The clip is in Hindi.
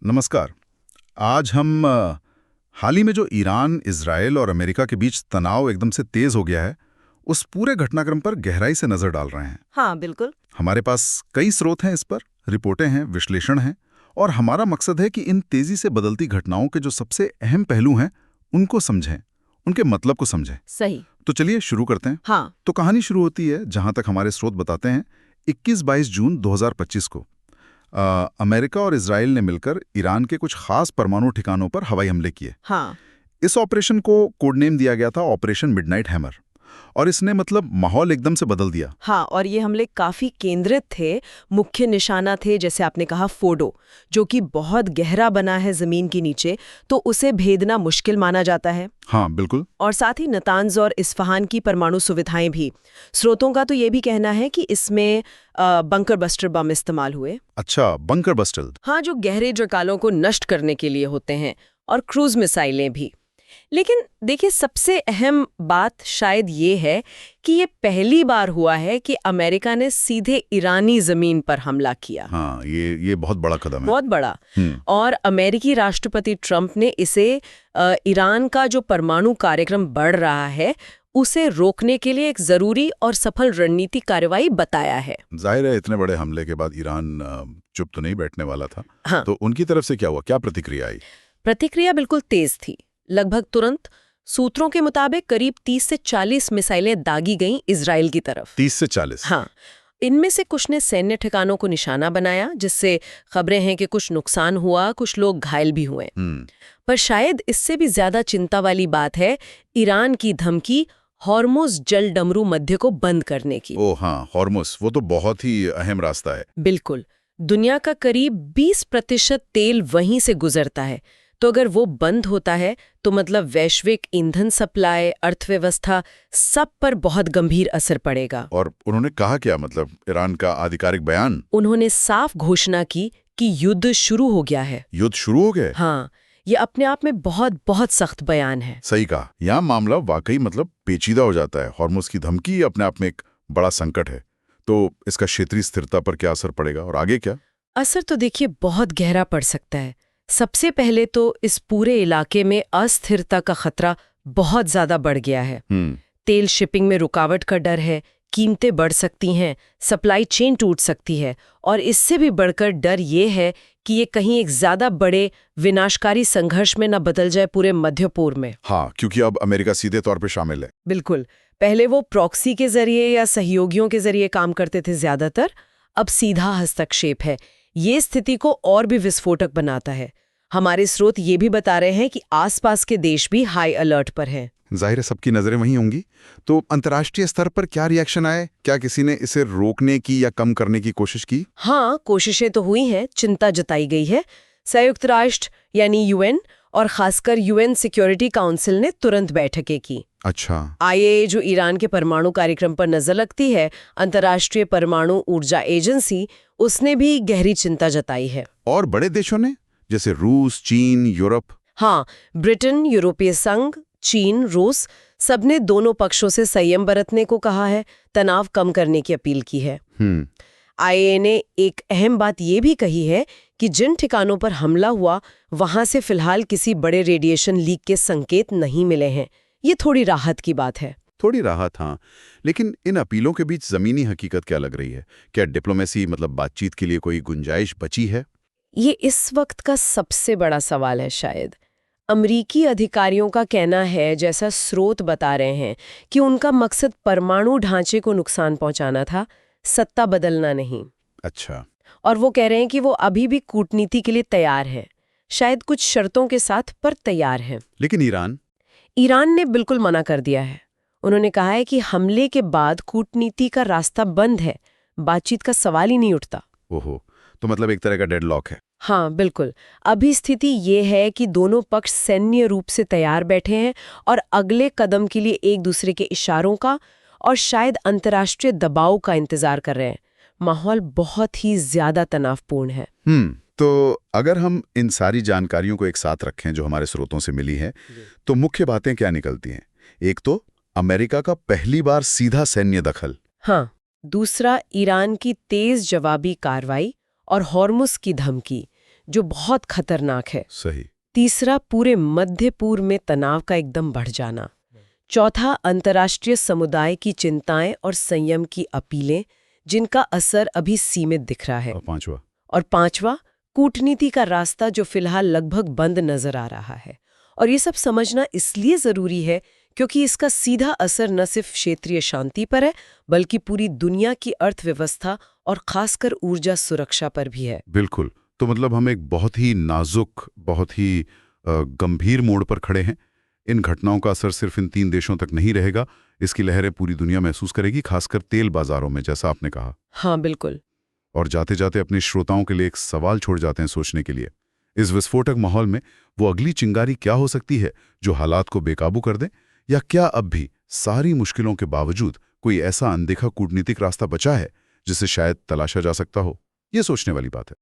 नमस्कार। आज हम हाल ही में जो ईरान, इजराइल और अमेरिका के बीच तनाव एकदम से तेज हो गया है, उस पूरे घटनाक्रम पर गहराई से नजर डाल रहे हैं। हाँ, बिल्कुल। हमारे पास कई स्रोत हैं इस पर, रिपोर्टें हैं, विश्लेषण हैं, और हमारा मकसद है कि इन तेजी से बदलती घटनाओं के जो सबसे अहम पहलू हैं, उनको समझें, उनके मतलब को समझें। सही। तो चलिए शुरू करते हैं। हाँ। तो कहानी शुरू होती है, जहां तक हमारे स्रोत बताते हैं, 21-22 जून 2025 को अमेरिका और इजराइल ने मिलकर ईरान के कुछ खास परमाणु ठिकानों पर हवाई हमले किए। हाँ। इस ऑपरेशन को कोडनेम दिया गया था ऑपरेशन मिडनाइट हैमर, और इसने मतलब माहौल एकदम से बदल दिया। हाँ, और ये हमले काफी केंद्रित थे। मुख्य निशाना थे, जैसे आपने कहा, फोडो, जो कि बहुत गहरा बना है जमीन के नीचे, तो उसे भेदना मुश्किल माना जाता है। हाँ, बिल्कुल। और साथ ही नतांज और इस्फहान की परमाणु सुविधाएं भी। स्रोतों का तो ये भी कहना है कि इसमें बंकर बस्टर बम इस्तेमाल हुए। अच्छा, बंकर बस्टर। हाँ, जो गहरे जड़कालों को नष्ट करने के लिए होते हैं, और क्रूज मिसाइलें भी। लेकिन देखिए, सबसे अहम बात शायद ये है कि ये पहली बार हुआ है कि अमेरिका ने सीधे ईरानी जमीन पर हमला किया। हाँ, ये बहुत बड़ा कदम है। बहुत बड़ा। और अमेरिकी राष्ट्रपति ट्रंप ने इसे ईरान का जो परमाणु कार्यक्रम बढ़ रहा है, उसे रोकने के लिए एक जरूरी और सफल रणनीतिक कार्रवाई बताया है। जाहिर है, इतने बड़े हमले के बाद ईरान चुप तो नहीं बैठने वाला था। हाँ। तो उनकी तरफ से क्या हुआ, क्या प्रतिक्रिया आई? प्रतिक्रिया बिल्कुल तेज थी, लगभग तुरंत। सूत्रों के मुताबिक करीब 30 से 40 मिसाइलें दागी गईं इजराइल की तरफ। 30 से 40? हाँ। इनमें से कुछ ने सैन्य ठिकानों को निशाना बनाया, जिससे खबरें हैं कि कुछ नुकसान हुआ, कुछ लोग घायल भी हुए। पर शायद इससे भी ज्यादा चिंता वाली बात है ईरान की धमकी हॉर्मुज़ जल डमरू मध्य को बंद करने की। ओह हाँ, हॉर्मुज़, वो तो बहुत ही अहम रास्ता है। बिल्कुल। दुनिया का करीब 20% तेल वहीं से गुजरता है। तो अगर वो बंद होता है तो मतलब वैश्विक ईंधन सप्लाई, अर्थव्यवस्था, सब पर बहुत गंभीर असर पड़ेगा। और उन्होंने कहा क्या, मतलब ईरान का आधिकारिक बयान? उन्होंने साफ घोषणा की कि युद्ध शुरू हो गया है। युद्ध शुरू हो गया? हाँ, ये अपने आप में बहुत बहुत सख्त बयान है। सही कहा। यहाँ मामला वाकई मतलब पेचीदा हो जाता है। हॉर्मुज़ की धमकी अपने आप में एक बड़ा संकट है। तो इसका क्षेत्रीय स्थिरता पर क्या असर पड़ेगा, और आगे क्या? असर तो देखिए बहुत गहरा पड़ सकता है। सबसे पहले तो इस पूरे इलाके में अस्थिरता का खतरा बहुत ज्यादा बढ़ गया है। तेल शिपिंग में रुकावट का डर है, कीमतें बढ़ सकती हैं, सप्लाई चेन टूट सकती है, और इससे भी बढ़कर डर ये है कि ये कहीं एक ज्यादा बड़े विनाशकारी संघर्ष में न बदल जाए पूरे मध्य पूर्व में। हाँ, क्योंकि अब अमेरिका सीधे तौर पे शामिल है। बिल्कुल। पहले वो प्रॉक्सी के जरिए या सहयोगियों के जरिए काम करते थे ज्यादातर, अब सीधा हस्तक्षेप है। ये स्थिति को और भी विस्फोटक बनाता है। हमारे स्रोत ये भी बता रहे हैं कि आसपास के देश भी हाई अलर्ट पर हैं। जाहिर है, सबकी नजरें वहीं होंगी। तो अंतर्राष्ट्रीय स्तर पर क्या रिएक्शन आए? क्या किसी ने इसे रोकने की या कम करने की कोशिश की? हाँ, कोशिशें तो हुई हैं, चिंता जताई गई है। संयुक्त राष्ट्र यानी यूएन और खासकर यूएन सिक्योरिटी काउंसिल ने तुरंत बैठकें की। अच्छा। आईएए, जो ईरान के परमाणु कार्यक्रम पर नजर रखती है, अंतर्राष्ट्रीय परमाणु ऊर्जा एजेंसी, उसने भी गहरी चिंता जताई है। और बड़े देशों ने, जैसे रूस, चीन, यूरोप? हाँ, ब्रिटेन, यूरोपीय संघ, चीन, रूस, सबने दोनों पक्षों से संयम बरतने को कहा है, तनाव कम करने की अपील की है। आईएए ने एक अहम बात ये भी कही है कि जिन ठिकानों पर हमला हुआ, वहां से फिलहाल किसी बड़े रेडिएशन लीक के संकेत नहीं मिले हैं। ये थोड़ी राहत की बात है। थोड़ी राहत, हाँ। लेकिन इन अपीलों के बीच जमीनी हकीकत क्या लग रही है? क्या डिप्लोमेसी, मतलब बातचीत के लिए कोई गुंजाइश बची है? ये इस वक्त का सबसे बड़ा सवाल है शायद। अमरीकी अधिकारियों का कहना है, जैसा स्रोत बता रहे हैं, कि उनका मकसद परमाणु ढांचे को नुकसान पहुंचाना था, सत्ता बदलना नहीं। अच्छा। और वो कह रहे हैं कि वो अभी भी कूटनीति के लिए तैयार है, शायद कुछ शर्तों के साथ, पर तैयार है। लेकिन ईरान? ईरान ने बिल्कुल मना कर दिया है। उन्होंने कहा है कि हमले के बाद कूटनीति का रास्ता बंद है, बातचीत का सवाल ही नहीं उठता। ओहो, तो मतलब एक तरह का डेडलॉक है। हाँ, बिल्कुल। अभी स्थिति ये है कि दोनों पक्ष सैन्य रूप से तैयार बैठे हैं और अगले कदम के लिए एक दूसरे के इशारों का और शायद अंतर्राष्ट्रीय दबाव का इंतजार कर रहे हैं। माहौल बहुत ही ज्यादा तनावपूर्ण है। तो अगर हम इन सारी जानकारियों को एक साथ रखें जो हमारे स्रोतों से मिली है, तो मुख्य बातें क्या निकलती हैं? एक तो अमेरिका का पहली बार सीधा सैन्य दखल। हाँ। दूसरा, ईरान की तेज जवाबी कार्रवाई और हॉर्मुज़ की धमकी, जो बहुत खतरनाक है। सही। तीसरा, पूरे मध्य पूर्व में तनाव का एकदम बढ़ जाना। चौथा, अंतर्राष्ट्रीय समुदाय की चिंताएं और संयम की अपीलें, जिनका असर अभी सीमित दिख रहा है। और पांचवा, कूटनीति का रास्ता जो फिलहाल लगभग बंद नजर आ रहा है। और ये सब समझना इसलिए जरूरी है क्योंकि इसका सीधा असर न सिर्फ क्षेत्रीय शांति पर है, बल्कि पूरी दुनिया की अर्थव्यवस्था और खासकर ऊर्जा सुरक्षा पर भी है। बिल्कुल। तो मतलब हम एक बहुत ही नाजुक, बहुत ही गंभीर मोड़ पर खड़े हैं। इन घटनाओं का असर सिर्फ इन 3 देशों तक नहीं रहेगा, इसकी लहरें पूरी दुनिया महसूस करेगी, खासकर तेल बाजारों में, जैसा आपने कहा। हाँ, बिल्कुल। और जाते जाते अपने श्रोताओं के लिए एक सवाल छोड़ जाते हैं सोचने के लिए। इस विस्फोटक माहौल में वो अगली चिंगारी क्या हो सकती है जो हालात को बेकाबू कर दे? या क्या अब भी सारी मुश्किलों के बावजूद कोई ऐसा अनदेखा कूटनीतिक रास्ता बचा है जिसे शायद तलाशा जा सकता हो? ये सोचने वाली बात है।